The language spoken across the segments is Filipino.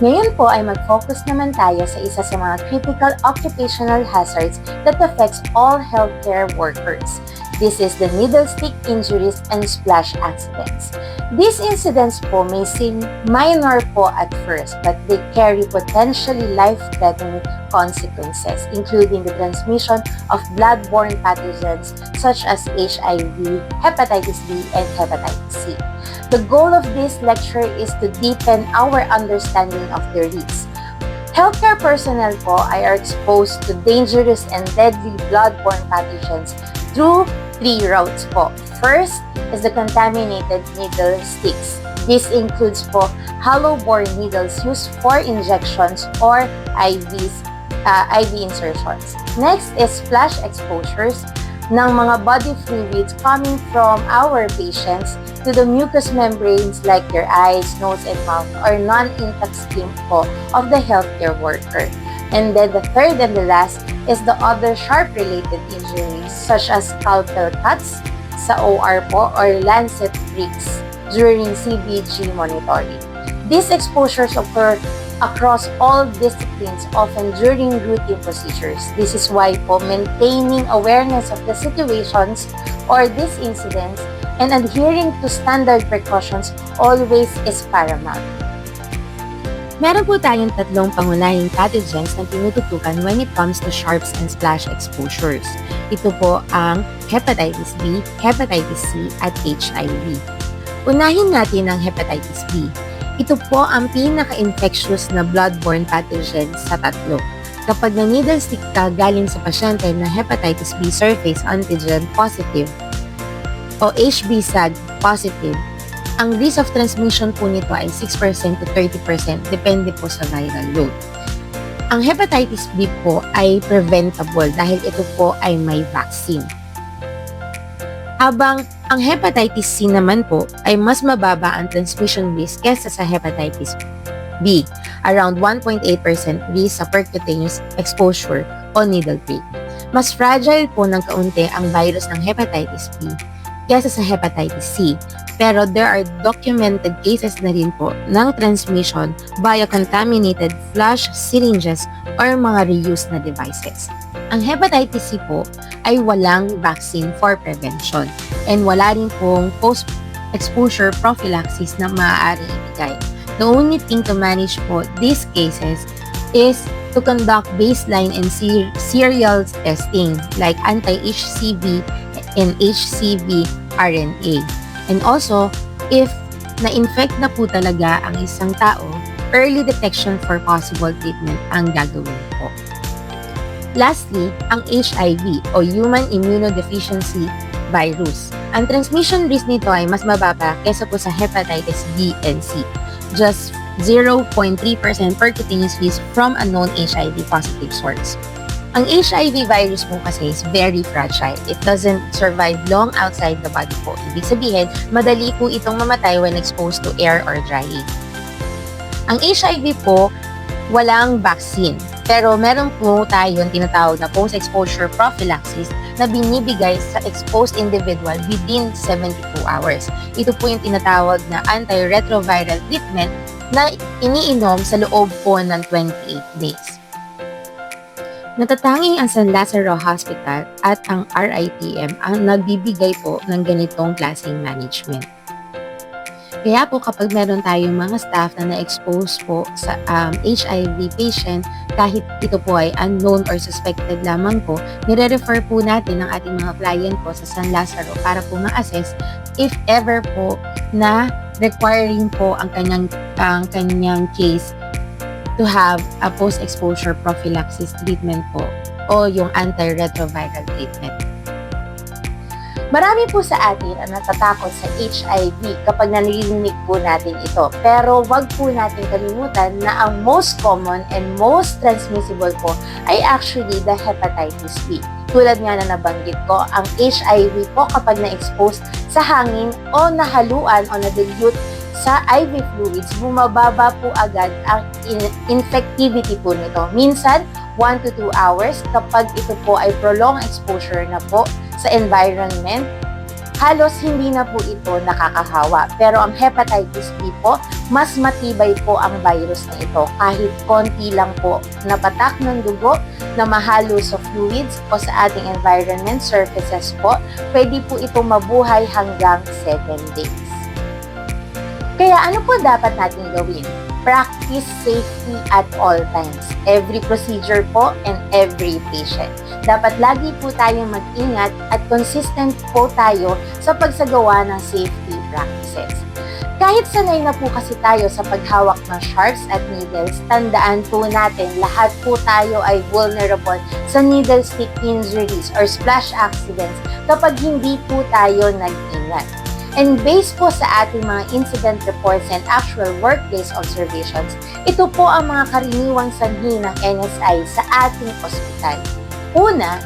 Ngayon po ay mag-focus naman tayo sa isa sa mga critical occupational hazards that affects all healthcare workers. This is the needle stick injuries and splash accidents. These incidents po may seem minor po at first, but they carry potentially life-threatening consequences, including the transmission of blood-borne pathogens such as HIV, hepatitis B, and hepatitis C. The goal of this lecture is to deepen our understanding of the risks. Healthcare personnel po are exposed to dangerous and deadly blood-borne pathogens through 3 routes po. First is the contaminated needle sticks. This includes po hollow-bore needles used for injections or IV insertions. Next is splash exposures ng mga body fluids coming from our patients to the mucous membranes like your eyes, nose, and mouth or non-intact skin po of the healthcare worker. And then the third and the last is the other sharp-related injuries such as scalpel cuts sa OR po or lancet pricks during CBG monitoring. These exposures occur across all disciplines, often during routine procedures. This is why po maintaining awareness of the situations or these incidents and adhering to standard precautions always is paramount. Meron po tayong tatlong pangunahing pathogens na tinututukan when it comes to sharps and splash exposures. Ito po ang hepatitis B, hepatitis C, at HIV. Unahin natin ang hepatitis B. Ito po ang pinaka-infectious na blood-borne pathogen sa tatlo. Kapag na-needle stick ka galing sa pasyente na hepatitis B surface antigen positive o HBsAg positive, ang risk of transmission po nito ay 6% to 30% depende po sa viral load. Ang hepatitis B po ay preventable dahil ito po ay may vaccine. Habang ang hepatitis C naman po ay mas mababa ang transmission risk kesa sa hepatitis B, around 1.8% risk sa percutaneous exposure o needle prick. Mas fragile po ng kaunti ang virus ng hepatitis B kesa sa hepatitis C, pero there are documented cases na rin po ng transmission via contaminated flush syringes or mga reused na devices. Ang hepatitis C po ay walang vaccine for prevention and wala rin pong post-exposure prophylaxis na maaaring ibigay. The only thing to manage po these cases is to conduct baseline and serial testing like anti-HCV and HCV RNA. And also, if na-infect na po talaga ang isang tao, early detection for possible treatment ang gagawin po. Lastly, ang HIV o Human Immunodeficiency Virus. Ang transmission risk nito ay mas mababa kesa po sa hepatitis B and C. Just 0.3% percutaneous risk from a known HIV positive source. Ang HIV virus po kasi is very fragile. It doesn't survive long outside the body po. Ibig sabihin, madali po itong mamatay when exposed to air or drying. Ang HIV po, walang vaccine. Pero meron po tayong tinatawag na post-exposure prophylaxis na binibigay sa exposed individual within 72 hours. Ito po yung tinatawag na antiretroviral treatment na iniinom sa loob po ng 28 days. Natatanging ang San Lazaro Hospital at ang RITM ang nagbibigay po ng ganitong klaseng management. Kaya po kapag meron tayong mga staff na na-expose po sa HIV patient, kahit ito po ay unknown or suspected lamang po, nire-refer po natin ang ating mga client po sa San Lazaro para po ma-assess if ever po na requiring po ang kanyang case to have a post-exposure prophylaxis treatment po o yung antiretroviral treatment. Marami po sa atin ang natatakot sa HIV kapag narinig po natin ito. Pero wag po natin kalimutan na ang most common and most transmissible po ay actually the hepatitis B. Tulad nga na nabanggit ko, ang HIV po kapag na-expose sa hangin o nahaluan o na-dilute sa IV fluids, bumababa po agad ang infectivity po nito. Minsan, 1 to 2 hours kapag ito po ay prolonged exposure na po sa environment halos hindi na po ito nakakahawa. Pero ang hepatitis B po, mas matibay po ang virus na ito. Kahit konti lang po na patak ng dugo na mahalo sa fluids o sa ating environment surfaces po, pwede po ito mabuhay hanggang 7 days. Kaya ano po dapat natin gawin? Practice safety at all times. Every procedure po and every patient. Dapat lagi po tayong mag-ingat at consistent po tayo sa pagsagawa ng safety practices. Kahit sanay na po kasi tayo sa paghawak ng sharps at needles, tandaan po natin lahat po tayo ay vulnerable sa needle stick injuries or splash accidents kapag hindi po tayo nag-ingat. And based po sa ating mga incident reports and actual workplace observations, ito po ang mga karaniwang sanhi ng NSI sa ating ospital. Una,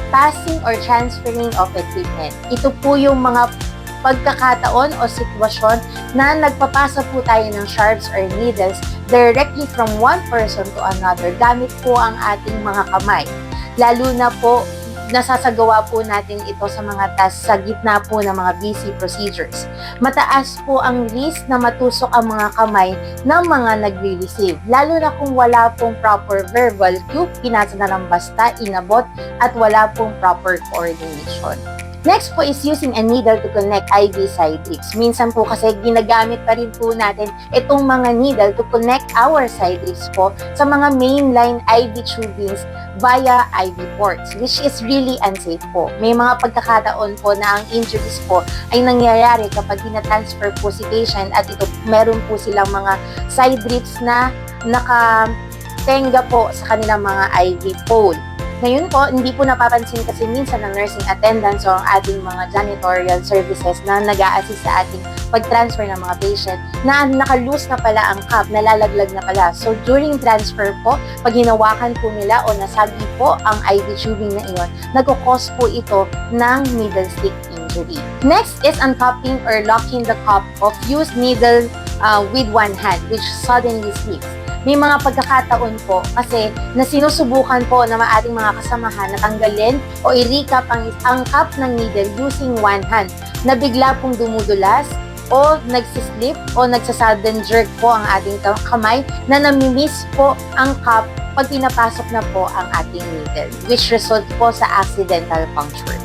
passing or transferring of equipment. Ito po yung mga pagkakataon o sitwasyon na nagpapasa po tayo ng sharps or needles directly from one person to another gamit po ang ating mga kamay. Lalo na po nasasagawa po natin ito sa mga tasks sa gitna po ng mga busy procedures. Mataas po ang risk na matusok ang mga kamay ng mga nagre-receive, lalo na kung wala pong proper verbal cue, pinasa na ng basta, inabot, at wala pong proper coordination. Next po is using a needle to connect IV side ribs. Minsan po kasi ginagamit pa rin po natin itong mga needle to connect our side ribs po sa mga mainline IV tubings via IV ports, which is really unsafe po. May mga pagkakataon po na ang injuries po ay nangyayari kapag gina-transfer po si patient at ito meron po silang mga side ribs na nakatenga po sa kanilang mga IV pole. Ngayon po, hindi po napapansin kasi minsan ng nursing attendants o ang ating mga janitorial services na nag-a-assist sa ating pag-transfer ng mga patient na naka-loose na pala ang cup, nalalaglag na pala. So, during transfer po, pag hinawakan po nila o nasagi po ang IV tubing na iyon, nagkukos po ito ng needle stick injury. Next is uncupping or locking the cup of used needle with one hand, which suddenly slips. May mga pagkakataon po kasi na sinusubukan po ng ating mga kasamahan na tanggalin o i-recap ang cup ng needle using one hand na bigla pong dumudulas o nagsislip o nagsasudden jerk po ang ating kamay na namimiss po ang cup pag pinapasok na po ang ating needle, which result po sa accidental puncture.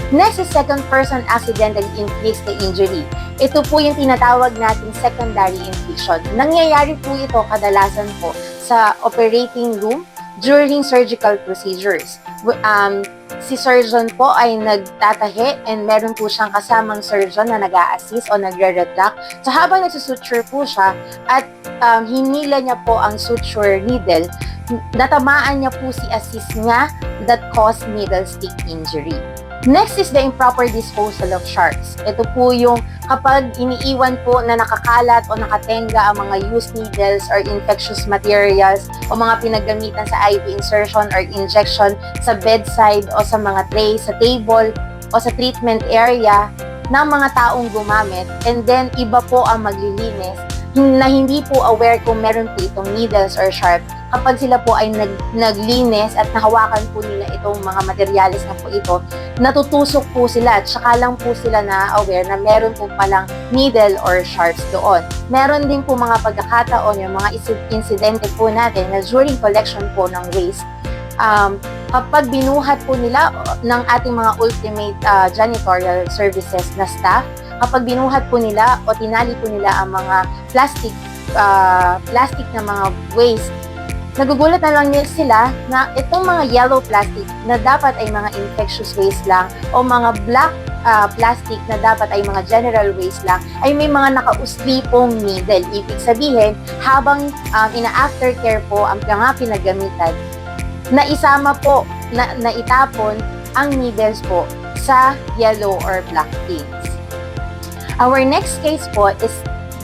Next is second person accidentally inflicts the injury. Ito po yung tinatawag nating secondary infliction. Nangyayari po ito kadalasan po sa operating room during surgical procedures. Si surgeon po ay nagtatahi and meron po siyang kasamang surgeon na nag-a-assist o nagre-retract. So habang nagsusuture po siya at hinila niya po ang suture needle, natamaan niya po si assist niya that caused needle stick injury. Next is the improper disposal of sharps. Ito po yung kapag iniiwan po na nakakalat o nakatenga ang mga used needles or infectious materials o mga pinagamitan sa IV insertion or injection sa bedside o sa mga tray, sa table o sa treatment area ng mga taong gumamit, and then iba po ang maglilinis na hindi po aware kung meron po itong needles or sharp. Kapag sila po ay naglinis at nahawakan po nila itong mga materials na po ito, natutusok po sila at saka lang po sila na-aware na meron po palang needle or sharps doon. Meron din po mga pagkakataon, yung mga insidente po natin na during collection po ng waste, kapag binuhat po nila ng ating mga ultimate janitorial services na staff, kapag binuhat po nila o tinali po nila ang mga plastic na mga waste, nagugulat na lang sila na itong mga yellow plastic na dapat ay mga infectious waste lang o mga black plastic na dapat ay mga general waste lang ay may mga nakausli pong needle. Ibig sabihin, habang ina-aftercare po ang mga pinagamitan, na isama po, na itapon ang needles po sa yellow or black bins. Our next case po is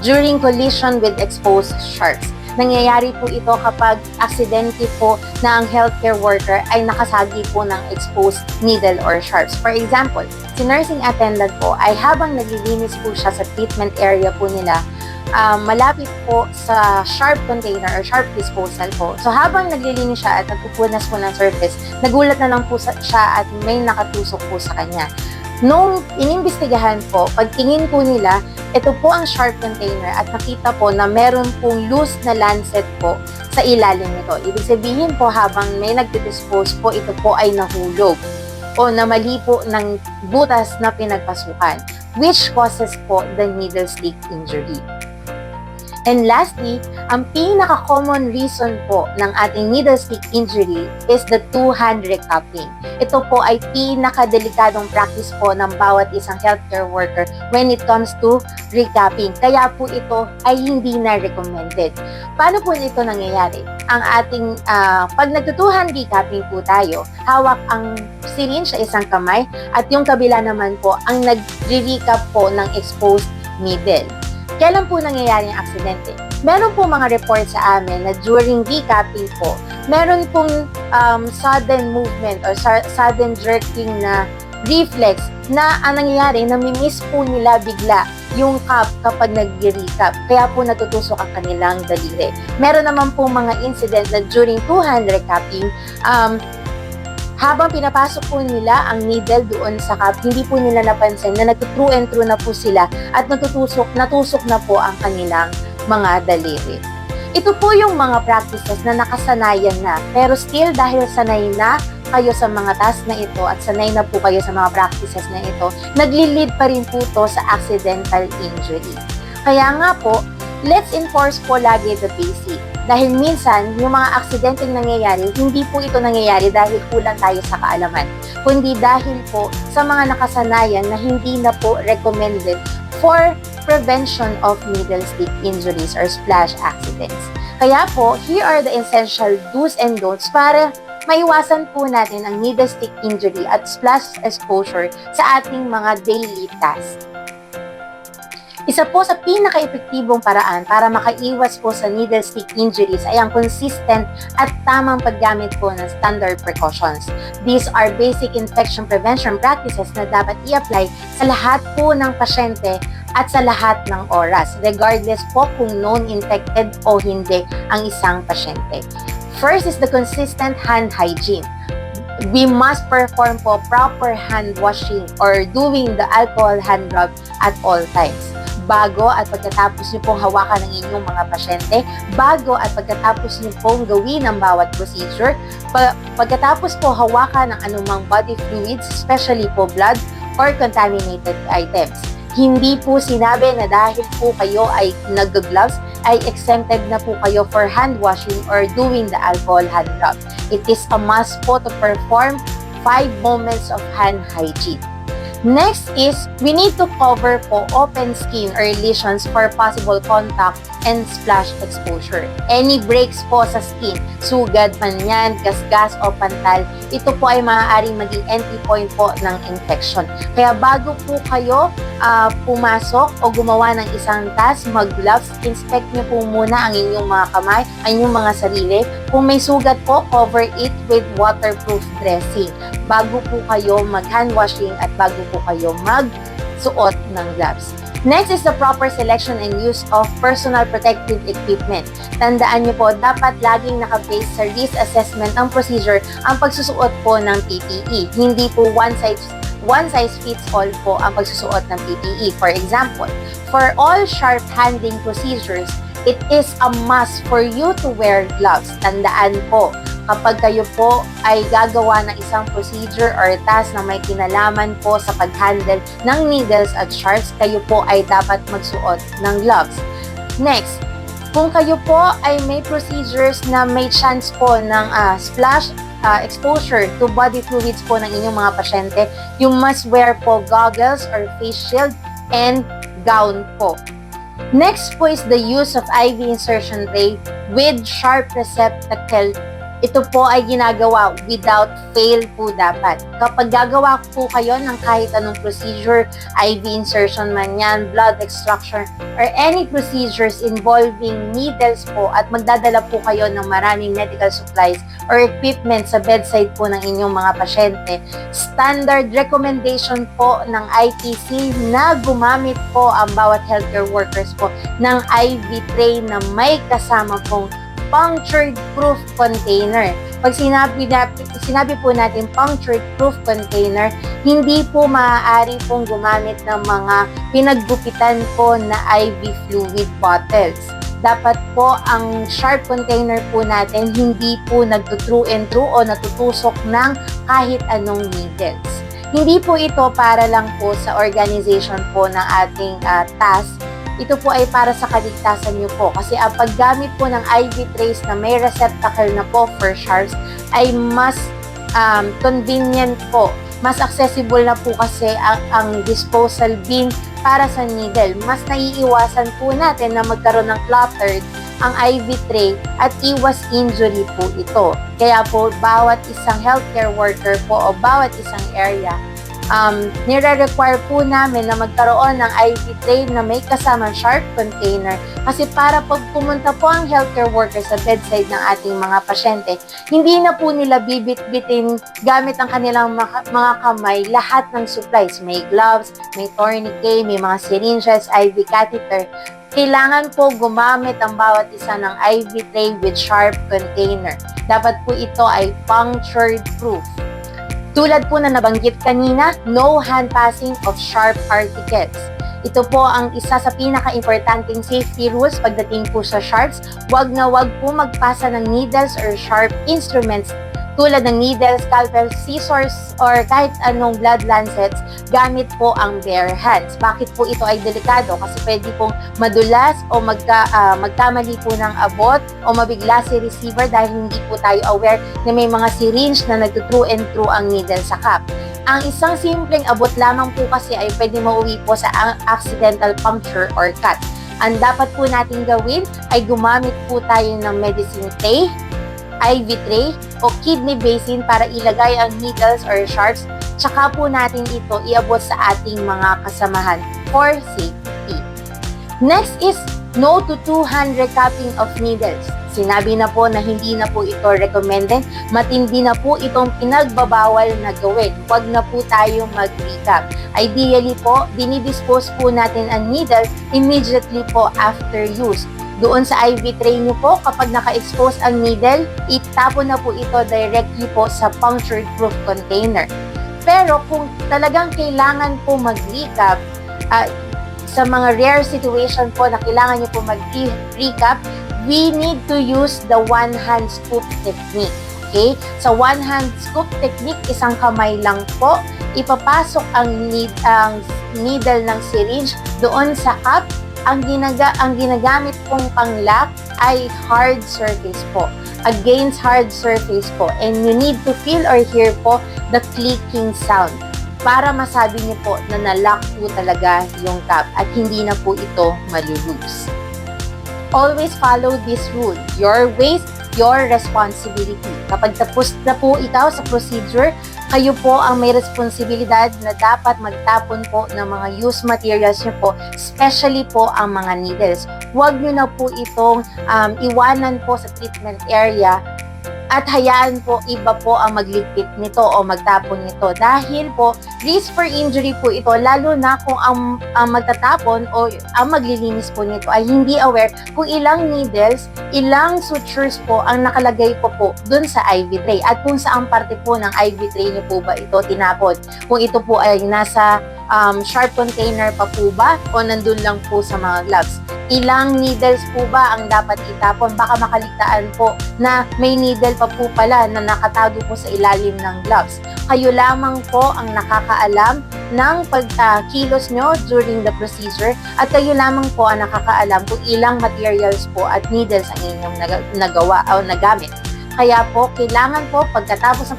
during collision with exposed sharps. Nangyayari po ito kapag aksidente po na ang healthcare worker ay nakasagi po ng exposed needle or sharps. For example, si nursing attendant po ay habang naglilinis po siya sa treatment area po nila, malapit po sa sharp container or sharp disposal po. So habang naglilinis siya at nagpupunas po ng surface, nagulat na lang po siya at may nakatusok po sa kanya. Nung inimbestigahan po, pagtingin po nila, ito po ang sharp container at nakita po na meron pong loose na lancet po sa ilalim nito. Ibig sabihin po habang may nagdidispose po, ito po ay nahulog o namali po ng butas na pinagpasukan, which causes po the needle stick injury. And lastly, ang pinaka-common reason po ng ating needle stick injury is the two-hand recapping. Ito po ay pinaka-delikadong practice po ng bawat isang healthcare worker when it comes to recapping. Kaya po ito ay hindi na recommended. Paano po ito nangyayari? Ang ating, pag nagtutuhan recapping po tayo, hawak ang syringe sa isang kamay at yung kabila naman po ang nagre-recap po ng exposed needle. Kailan po nangyayari ang aksidente? Meron po mga report sa amin na during recapping po, meron pong sudden movement or sudden jerking na reflex na ang nangyayari, nami-miss po nila bigla yung cup kapag nag-recap. Kaya po natutusok ang kanilang daliri. Meron naman po mga incident na during two-hand recapping, habang pinapasok po nila ang needle doon sa cup, hindi po nila napansin na nag-through and through na po sila at natusok na po ang kanilang mga daliri. Ito po yung mga practices na nakasanayan na, pero still dahil sanay na kayo sa mga task na ito at sanay na po kayo sa mga practices na ito, nagli-lead pa rin po to sa accidental injury. Kaya nga po, let's enforce po lagi the basic. Dahil minsan, yung mga aksidenteng nangyayari, hindi po ito nangyayari dahil kulang tayo sa kaalaman, kundi dahil po sa mga nakasanayan na hindi na po recommended for prevention of needle stick injuries or splash accidents. Kaya po, here are the essential do's and don'ts para maiwasan po natin ang needle stick injury at splash exposure sa ating mga daily tasks. Isa po sa pinaka-epektibong paraan para makaiwas po sa needle stick injuries ay ang consistent at tamang paggamit po ng standard precautions. These are basic infection prevention practices na dapat i-apply sa lahat po ng pasyente at sa lahat ng oras, regardless po kung known infected o hindi ang isang pasyente. First is the consistent hand hygiene. We must perform po proper hand washing or doing the alcohol hand rub at all times. Bago at pagkatapos niyo pong hawakan ng inyong mga pasyente, bago at pagkatapos niyo pong gawin ang bawat procedure, pagkatapos po hawakan ng anumang body fluids, especially po blood or contaminated items. Hindi po sinabi na dahil po kayo ay nag-gloves, ay exempted na po kayo for hand washing or doing the alcohol hand rub. It is a must po to perform 5 moments of hand hygiene. Next is, we need to cover po open skin or lesions for possible contact and splash exposure. Any breaks po sa skin, sugad man yan, gasgas o pantal, ito po ay maaaring maging entry point po ng infection. Kaya bago po kayo pumasok o gumawa ng isang task, mag-gloves, inspect niyo po muna ang inyong mga kamay, ang inyong mga sarili. Kung may sugat po, cover it with waterproof dressing bago po kayo mag-hand washing at bago po kayo mag-suot ng gloves. Next is the proper selection and use of personal protective equipment. Tandaan niyo po, dapat laging naka-base sa risk assessment ang procedure ang pagsusuot po ng PPE. Hindi po one size fits all po ang pagsusuot ng PPE. For example, for all sharp handling procedures, it is a must for you to wear gloves. Tandaan po, kapag kayo po ay gagawa ng isang procedure or task na may kinalaman po sa pag-handle ng needles at sharps, kayo po ay dapat magsuot ng gloves. Next, kung kayo po ay may procedures na may chance po ng splash exposure to body fluids po ng inyong mga pasyente, you must wear po goggles or face shield and gown po. Next po is the use of IV insertion tray with sharp receptacle. Ito po ay ginagawa without fail po dapat. Kapag gagawa po kayo ng kahit anong procedure, IV insertion man yan, blood extraction, or any procedures involving needles po at magdadala po kayo ng maraming medical supplies or equipment sa bedside po ng inyong mga pasyente, standard recommendation po ng ITC na gumamit po ang bawat healthcare workers po ng IV tray na may kasama pong punctured proof container. Pag sinabi po natin puncture-proof container, hindi po maaari pong gumamit ng mga pinaggupitan po na IV fluid bottles. Dapat po ang sharp container po natin hindi po nagtutrue and true o natutusok ng kahit anong needles. Hindi po ito para lang po sa organization po ng ating task. Ito po ay para sa kaligtasan nyo po kasi ang paggamit po ng IV trays na may receptacle na po for sharps ay mas convenient po. Mas accessible na po kasi ang disposal bin para sa needle. Mas naiiwasan po natin na magkaroon ng cluttered ang IV tray at iwas injury po ito. Kaya po bawat isang healthcare worker po o bawat isang area nire-require po namin na magkaroon ng IV tray na may kasamang sharp container kasi para pag pumunta po ang healthcare worker sa bedside ng ating mga pasyente, hindi na po nila bibit-bitin gamit ang kanilang mga kamay lahat ng supplies. May gloves, may tourniquet, may mga syringes, IV catheter. Kailangan po gumamit ang bawat isa ng IV tray with sharp container. Dapat po ito ay punctured proof. Tulad po na nabanggit kanina, no hand passing of sharp particles. Ito po ang isa sa pinaka-importanting safety rules pagdating po sa sharps. Wag na wag po magpasa ng needles or sharp instruments tulad ng needles, scalpel, scissors, or kahit anong blood lancets gamit po ang bare hands. Bakit po ito ay delikado? Kasi pwede pong madulas o magkamali po ng abot o mabigla si receiver dahil hindi po tayo aware na may mga syringe na nagtutrue and true ang needle sa cup. Ang isang simpleng abot lamang po kasi ay pwede mauwi po sa accidental puncture or cut. Ang dapat po natin gawin ay gumamit po tayo ng medicine tray, IV tray o kidney basin para ilagay ang needles or sharps, tsaka po natin ito iabot sa ating mga kasamahan for safety. Next is no to 200 cupping of needles. Sinabi na po na hindi na po ito recommended, matindi na po itong pinagbabawal na gawin. Huwag na po tayong mag-recap. Ideally po, dinidispose po natin ang needle immediately po after use. Doon sa IV tray nyo po, kapag naka-expose ang needle, itapon na po ito directly po sa punctured proof container. Pero kung talagang kailangan po mag-recap, sa mga rare situation po na kailangan nyo po mag-recap, we need to use the one-hand scoop technique. Okay? Sa one-hand scoop technique, isang kamay lang po, ipapasok ang needle ng syringe doon sa cup. Ang ginagamit pong pang-lock ay hard surface po. Against hard surface po. And you need to feel or hear po the clicking sound para masabi niyo po na na-lock po talaga yung cap at hindi na po ito malulose. Always follow this rule. Your waste, your responsibility. Kapag tapos na po ikaw sa procedure, kayo po ang may responsibilidad na dapat magtapon po ng mga used materials nyo po, especially po ang mga needles. Huwag nyo na po itong iwanan po sa treatment area at hayaan po iba po ang magligpit nito o magtapon nito dahil po risk for injury po ito lalo na kung ang magtatapon o ang maglilinis po nito ay hindi aware kung ilang needles, ilang sutures po ang nakalagay po dun sa IV tray at kung saang parte po ng IV tray niyo po ba ito tinapon. Kung ito po ay nasa sharp container pa po ba o nandun lang po sa mga gloves. Ilang needles po ba ang dapat itapon? Baka makaligtaan po na may needle pa po pala na nakatago po sa ilalim ng gloves. Kayo lamang po ang nakakaalam ng pagkilos nyo during the procedure at kayo lamang po ang nakakaalam kung ilang materials po at needles ang inyong nagawa o nagamit. Kaya po, kailangan po pagkatapos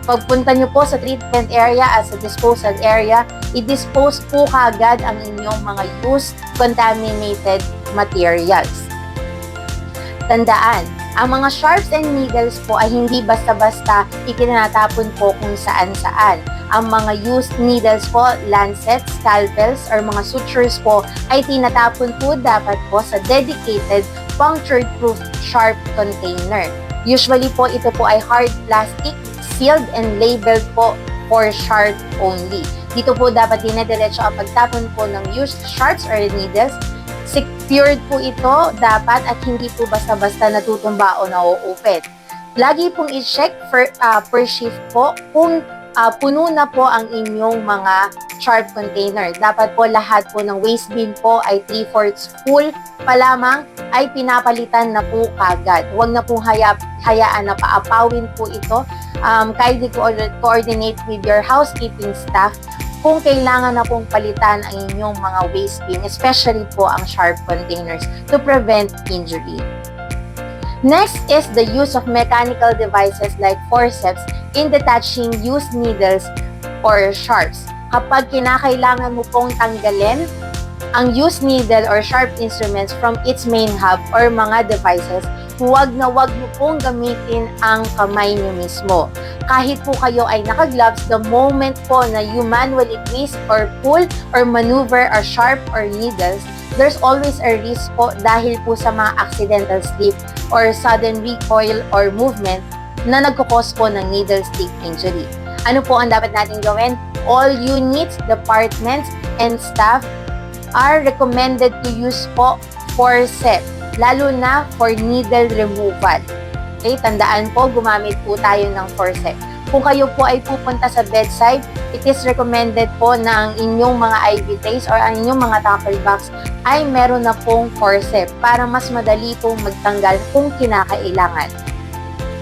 pagpunta nyo po sa treatment area at sa disposal area, i-dispose po kaagad ang inyong mga used contaminated materials. Tandaan, ang mga sharps and needles po ay hindi basta-basta itinatapon po kung saan-saan. Ang mga used needles po, lancets, scalpels, or mga sutures po ay tinatapon po dapat po sa dedicated puncture-proof sharp container. Usually po ito po ay hard plastic, sealed and labeled po for sharp only. Dito po dapat dinediretso ang pagtapon po ng used sharps or needles. Secured po ito dapat at hindi po basta-basta natutumba o nauupit. Lagi pong i-check per shift po kung puno na po ang inyong mga sharp container. Dapat po lahat po ng waste bin po ay 3/4 full pa lamang ay pinapalitan na po kagad. Huwag na pong hayaan na paapawin po ito. Kindly coordinate with your housekeeping staff kung kailangan na pong palitan ang inyong mga waste bin, especially po ang sharp containers, to prevent injury. Next is the use of mechanical devices like forceps in detaching used needles or sharps. Kapag kinakailangan mo pong tanggalin ang used needle or sharp instruments from its main hub or mga devices, huwag na huwag mo pong gamitin ang kamay nyo mismo. Kahit po kayo ay naka-gloves, the moment po na you manually twist or pull or maneuver a sharp or needles, there's always a risk po dahil po sa mga accidental slip or sudden recoil or movement na nagkukos po ng needle stick injury. Ano po ang dapat natin gawin? All units, departments, and staff are recommended to use po forceps, lalo na for needle removal. Okay, tandaan po, gumamit po tayo ng forceps. Kung kayo po ay pupunta sa bedside, it is recommended po na ang inyong mga IV trays or ang inyong mga tackle box ay meron na pong forceps para mas madali pong magtanggal kung kinakailangan.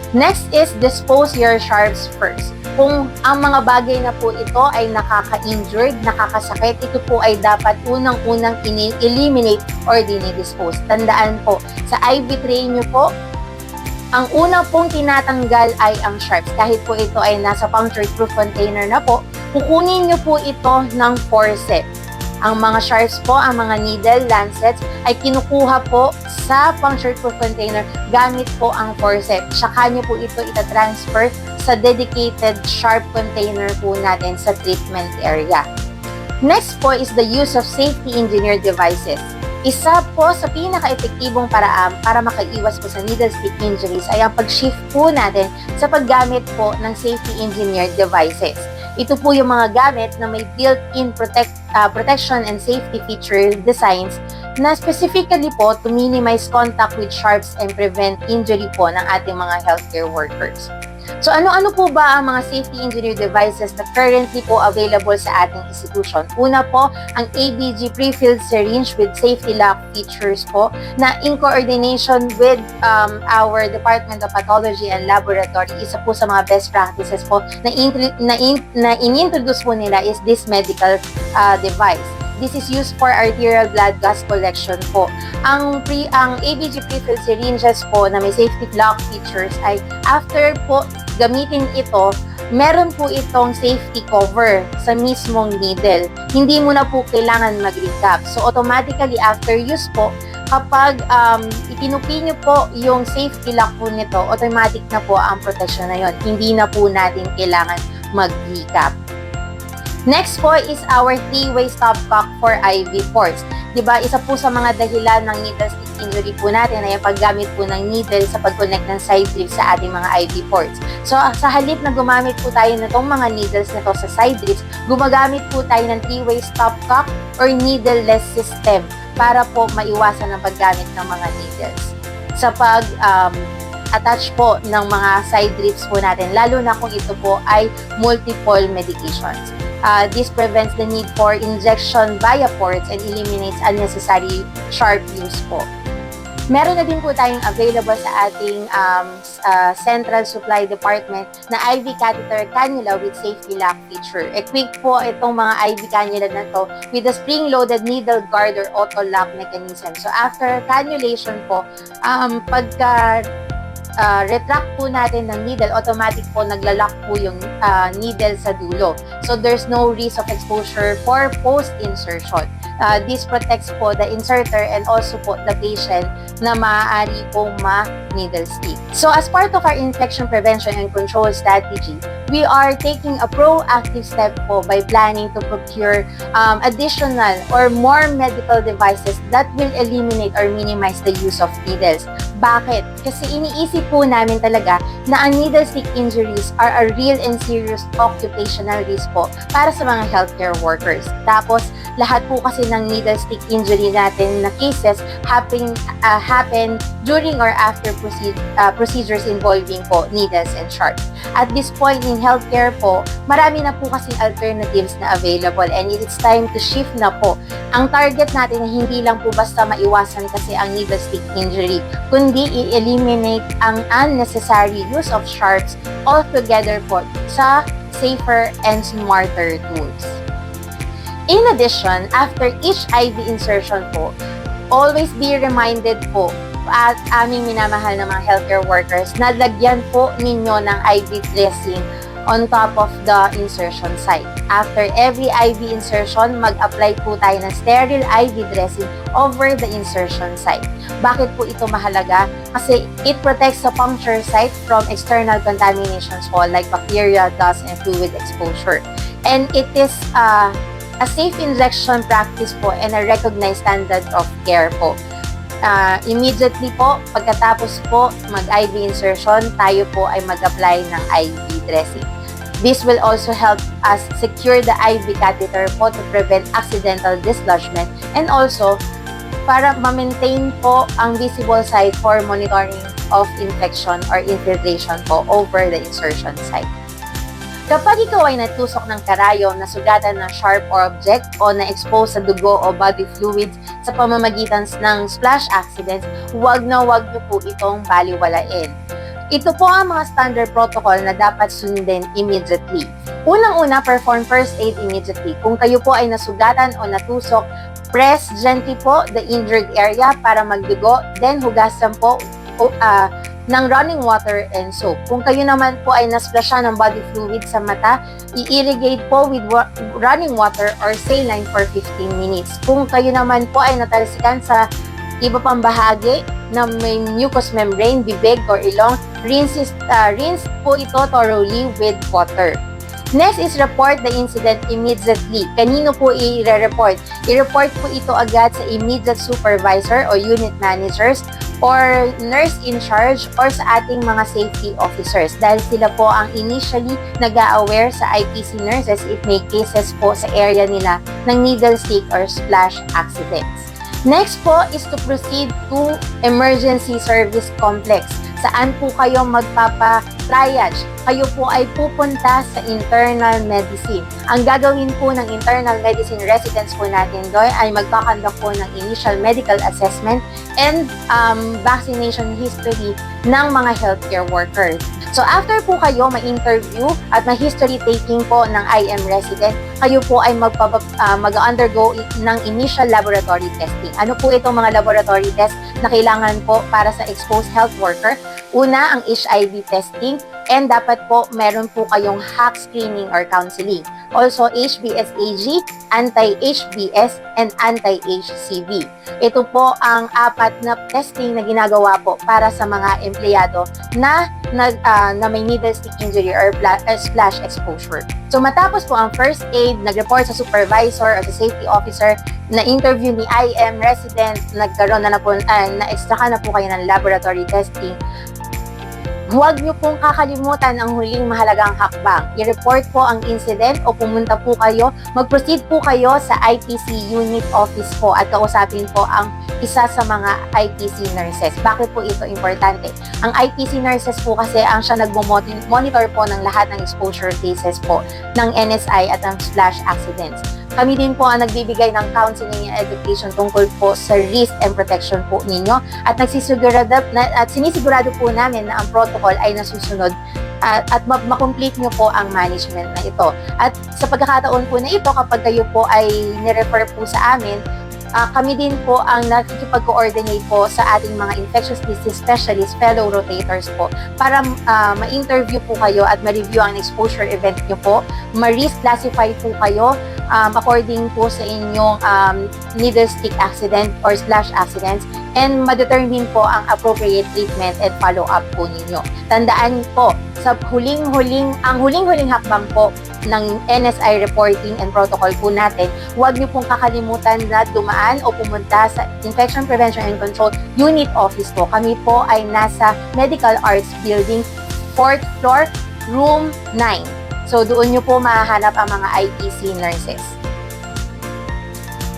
Next is dispose your sharps first. Kung ang mga bagay na po ito ay nakaka-injured, nakakasakit, ito po ay dapat unang-unang eliminate or dinidispose. Tandaan po, sa IV tray nyo po, ang una pong tinatanggal ay ang sharps. Kahit po ito ay nasa puncture-proof container na po, kukunin nyo po ito ng forceps. Ang mga sharps po, ang mga needle, lancets, ay kinukuha po sa puncture-proof container gamit po ang forceps. Saka nyo po ito itatransfer sa dedicated sharp container po natin sa treatment area. Next po is the use of safety engineered devices. Isa po sa pinaka-epektibong paraan para makaiwas po sa needle stick injuries ay ang pag-shift po natin sa paggamit po ng safety engineered devices. Ito po yung mga gamit na may built-in protection and safety feature designs na specifically po to minimize contact with sharps and prevent injury po ng ating mga healthcare workers. So ano-ano po ba ang mga safety engineered devices na currently po available sa ating institution? Una po, ang ABG pre-filled syringe with safety lock features po na in coordination with our Department of Pathology and Laboratory, isa po sa mga best practices po na in-introduce po nila is this medical device. This is used for arterial blood gas collection po. Ang ABG pre-filled syringes po na may safety lock features ay after po gamitin ito, meron po itong safety cover sa mismong needle. Hindi mo na po kailangan mag-recap. So automatically after use po, kapag itinupi nyo po yung safety lock po nito, automatic na po ang protection na yon. Hindi na po natin kailangan mag-recap. Next po is our 3-way stopcock for IV ports. Diba, isa po sa mga dahilan ng needle stick injury po natin ay ang paggamit po ng needle sa pag-connect ng side drips sa ating mga IV ports. So, sa halip na gumamit po tayo na itong mga needles na to sa side drips, gumagamit po tayo ng 3-way stopcock or needleless system para po maiwasan ang paggamit ng mga needles. Sa attach po ng mga side drips po natin, lalo na kung ito po ay multiple medications. This prevents the need for injection via ports and eliminates unnecessary sharp use po. Meron na din po tayong available sa ating Central Supply Department na IV catheter cannula with safety lock feature. Equipped po itong mga IV cannula na to with a spring-loaded needle guard or auto lock mechanism. So after cannulation po, pagka retract po natin ng needle, automatic po naglalak po yung needle sa dulo. So there's no risk of exposure for post-insertion. This protects po the inserter and also po the patient na maaari pong ma-needle stick. So as part of our infection prevention and control strategy, we are taking a proactive step po by planning to procure additional or more medical devices that will eliminate or minimize the use of needles. Bakit? Kasi iniisip po namin talaga na ang needle stick injuries are a real and serious occupational risk po para sa mga healthcare workers. Tapos, lahat po kasi ng needle stick injury natin na cases happen during or after procedures involving po needles and sharps. At this point in healthcare po, marami na po kasing alternatives na available and it's time to shift na po. Ang target natin na hindi lang po basta maiwasan kasi ang needle stick injury, kundi i-eliminate ang unnecessary use of sharps altogether po sa safer and smarter tools. In addition, after each IV insertion po, always be reminded po at aming minamahal na mga healthcare workers na lagyan po ninyo ng IV dressing on top of the insertion site. After every IV insertion, mag-apply po tayo ng sterile IV dressing over the insertion site. Bakit po ito mahalaga? Kasi it protects the puncture site from external contaminations po like bacteria, dust, and fluid exposure. And it is a safe injection practice po and a recognized standard of care po. Immediately po, pagkatapos po mag-IV insertion, tayo po ay mag-apply ng IV dressing. This will also help us secure the IV catheter po to prevent accidental dislodgement and also para ma-maintain po ang visible site for monitoring of infection or infiltration po over the insertion site. Kapag ikaw ay natusok ng karayom, nasugatan ng sharp object o na-expose sa dugo o body fluids sa pamamagitan ng splash accidents, huwag niyo po itong baliwalain. Ito po ang mga standard protocol na dapat sundin immediately. Unang-una, perform first aid immediately. Kung kayo po ay nasugatan o natusok, press gently po the injured area para magdugo, then hugasan po ng running water and soap. Kung kayo naman po ay nasplashan ng body fluid sa mata, i-irrigate po with running water or saline for 15 minutes. Kung kayo naman po ay natalsikan sa iba pang bahagi na may mucous membrane, bibig or ilong, rinse po ito thoroughly with water. Next is report the incident immediately. Kanino po i-report? I-report po ito agad sa immediate supervisor o unit managers or nurse in charge or sa ating mga safety officers dahil sila po ang initially nag-a-aware sa IPC nurses if may cases po sa area nila ng needle stick or splash accidents. Next po is to proceed to emergency service complex. Saan po kayo magpapa-triage? Kayo po ay pupunta sa internal medicine. Ang gagawin po ng internal medicine residents po natin doon ay magkakandak po ng initial medical assessment and vaccination history ng mga healthcare workers. So after po kayo ma-interview at ma-history taking po ng IM resident, kayo po ay mag-undergo ng initial laboratory testing. Ano po itong mga laboratory test na kailangan po para sa exposed health worker? Una, ang HIV testing, and dapat po meron po kayong HAC screening or counseling. Also, HBsAg, anti-HBs, and anti-HCV. Ito po ang 4 na testing na ginagawa po para sa mga empleyado na may needle stick injury or splash exposure. So matapos po ang first aid, nag-report sa supervisor o sa safety officer, na interview ni IM resident, nagkaroon na-extra na po kayo ng laboratory testing. Huwag niyo pong kakalimutan ang huling mahalagang hakbang. I-report po ang incident o pumunta po kayo, mag-proceed po kayo sa IPC unit office po at kausapin po ang isa sa mga IPC nurses. Bakit po ito importante? Ang IPC nurses po kasi ang siya nagmo-monitor po ng lahat ng exposure cases po ng NSI at ng splash accidents. Kami din po ang nagbibigay ng counseling and education tungkol po sa risk and protection po ninyo at sinisigurado po namin na ang protocol ay nasusunod at makomplete nyo po ang management na ito. At sa pagkakataon po na ito, kapag kayo po ay nirefer po sa amin, kami din po ang nakikipag-coordinate po sa ating mga infectious disease specialists, fellow rotators po, para ma-interview po kayo at ma-review ang exposure event nyo po, ma-risk classify po kayo according po sa inyong needle stick accident or splash accidents, and ma-determine po ang appropriate treatment and follow-up po ninyo. Tandaan po, ang huling-huling hakbang po ng NSI reporting and protocol po natin, huwag niyo pong kakalimutan na dumaan o pumunta sa Infection Prevention and Control Unit Office po. Kami po ay nasa Medical Arts Building, 4th floor, room 9. So doon niyo po mahahanap ang mga IPC nurses.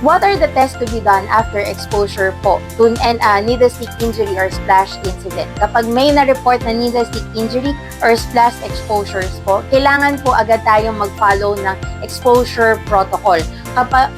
What are the tests to be done after exposure po to needle stick injury or splash incident? Kapag may na-report na needle stick injury or splash exposures po, kailangan po agad tayong mag-follow ng exposure protocol.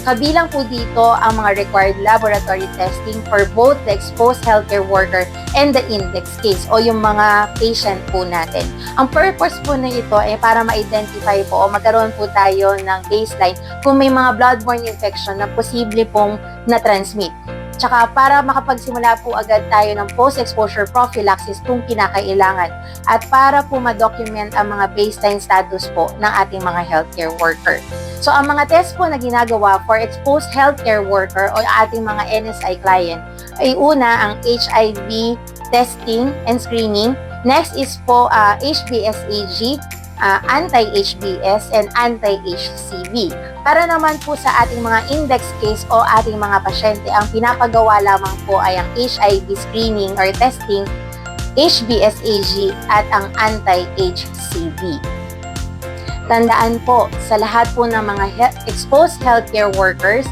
Kabilang po dito ang mga required laboratory testing for both the exposed healthcare worker and the index case o yung mga patient po natin. Ang purpose po na ito ay para ma-identify po o magkaroon po tayo ng baseline kung may mga bloodborne infection na posible pong na-transmit. Tsaka para makapagsimula po agad tayo ng post-exposure prophylaxis kung kinakailangan at para po ma-document ang mga baseline status po ng ating mga healthcare worker. So ang mga test po na ginagawa for exposed healthcare worker o ating mga NSI client ay una ang HIV testing and screening. Next is po HBsAg, anti-HBs and anti-HCV. Para naman po sa ating mga index case o ating mga pasyente, ang pinapagawa lamang po ay ang HIV screening or testing, HBsAg at ang anti-HCV. Tandaan po, sa lahat po ng mga exposed healthcare workers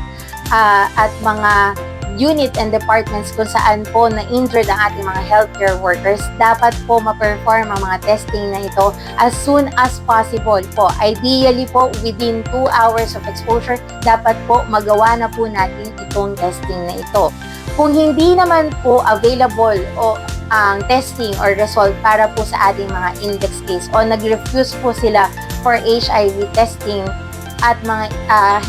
at mga unit and departments kung saan po na-injured ang ating mga healthcare workers, dapat po ma-perform ang mga testing na ito as soon as possible po. Ideally po, within 2 hours of exposure, dapat po magawa na po natin itong testing na ito. Kung hindi naman po available o ang testing or result para po sa ating mga index case o nag-refuse po sila for HIV testing at mga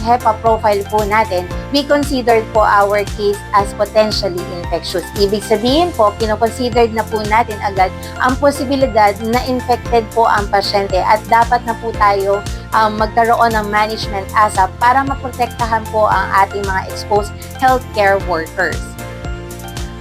HEPA profile po natin, we considered po our case as potentially infectious. Ibig sabihin po, kinoconsidered na po natin agad ang posibilidad na infected po ang pasyente at dapat na po tayo magkaroon ng management ASAP para maprotektahan po ang ating mga exposed healthcare workers.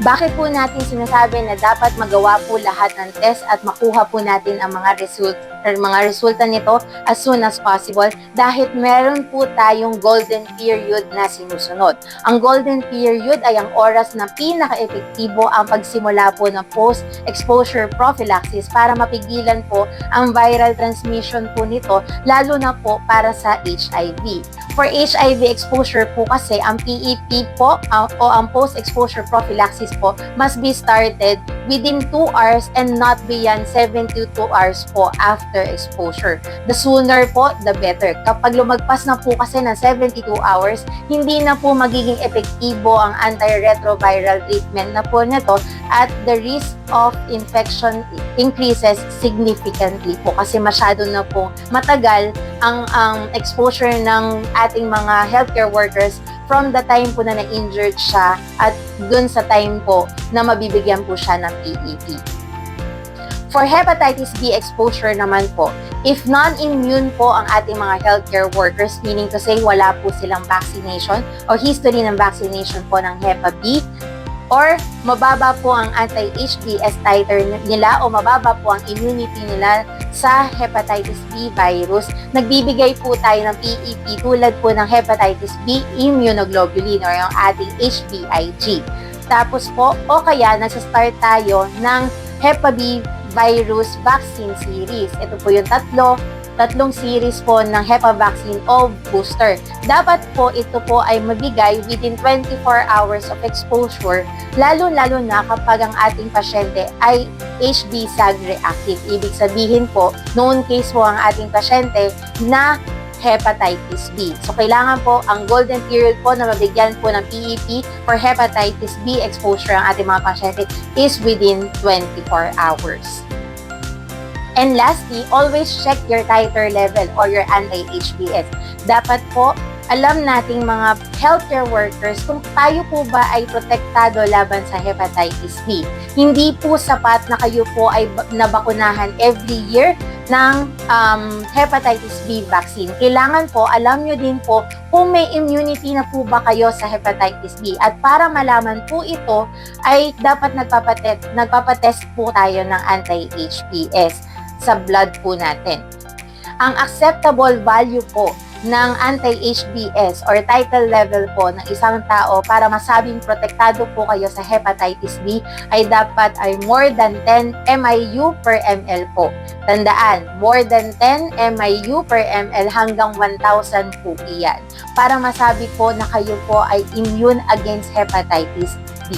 Bakit po natin sinasabi na dapat magawa po lahat ng test at makuha po natin ang mga resulta nito as soon as possible? Dahil meron po tayong golden period na sinusunod. Ang golden period ay ang oras na pinaka-epektibo ang pagsimula po ng post-exposure prophylaxis para mapigilan po ang viral transmission po nito, lalo na po para sa HIV. For HIV exposure po kasi, ang PEP po o ang post-exposure prophylaxis po must be started within 2 hours and not beyond 72 hours po after exposure. The sooner po, the better. Kapag lumagpas na po kasi ng 72 hours, hindi na po magiging epektibo ang antiretroviral treatment na po nito at the risk of infection increases significantly po kasi masyado na po matagal ang exposure ng ating mga healthcare workers from the time po na na-injured siya at dun sa time po na mabibigyan po siya ng PEP. For hepatitis B exposure naman po, if non-immune po ang ating mga healthcare workers, meaning to say wala po silang vaccination o history ng vaccination po ng Hepa B, or mababa po ang anti-HBs titer nila o mababa po ang immunity nila sa hepatitis B virus, nagbibigay po tayo ng PEP tulad po ng hepatitis B immunoglobulin or yung ating HBIG. Tapos po, o kaya nagsastart tayo ng Hepa B virus vaccine series. Ito po yung tatlong series po ng HEPA vaccine o booster. Dapat po ito po ay mabigay within 24 hours of exposure, lalo-lalo na kapag ang ating pasyente ay HB-Sag reactive. Ibig sabihin po, known case po ang ating pasyente na hepatitis B. So, kailangan po ang golden period po na mabigyan po ng PEP for hepatitis B exposure ang ating mga pasyente is within 24 hours. And lastly, always check your titer level or your anti-HBs. Dapat po, alam nating mga healthcare workers kung tayo po ba ay protektado laban sa hepatitis B. Hindi po sapat na kayo po ay nabakunahan every year ng hepatitis B vaccine. Kailangan po, alam nyo din po kung may immunity na po ba kayo sa hepatitis B. At para malaman po ito, ay dapat nagpapatest po tayo ng anti-HBs sa blood po natin. Ang acceptable value po ng anti-HBs or title level po ng isang tao para masabing protektado po kayo sa hepatitis B ay dapat ay more than 10 MIU per ml po. Tandaan, more than 10 MIU per ml hanggang 1,000 po iyan para masabi po na kayo po ay immune against hepatitis B.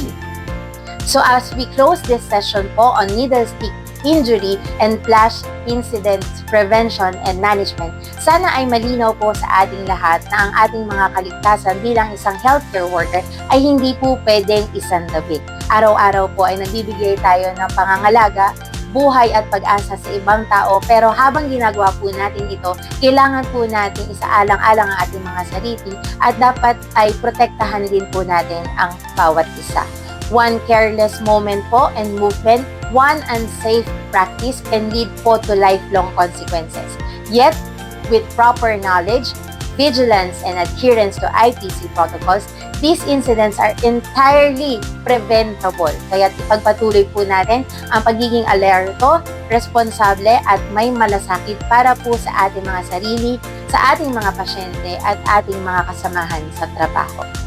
So as we close this session po on needle stick injury and flash incidents prevention and management, sana ay malinaw po sa ating lahat na ang ating mga kaligtasan bilang isang healthcare worker ay hindi po pwedeng isantabi. Araw-araw po ay nagbibigay tayo ng pangangalaga, buhay at pag-asa sa ibang tao, pero habang ginagawa po natin ito, kailangan po natin isaalang-alang ang ating mga sarili at dapat ay protektahan din po natin ang bawat isa. One careless moment po and movement, one unsafe practice can lead po to lifelong consequences. Yet, with proper knowledge, vigilance, and adherence to IPC protocols, these incidents are entirely preventable. Kaya ipagpatuloy po natin ang pagiging alerto, responsable at may malasakit para po sa ating mga sarili, sa ating mga pasyente at ating mga kasamahan sa trabaho.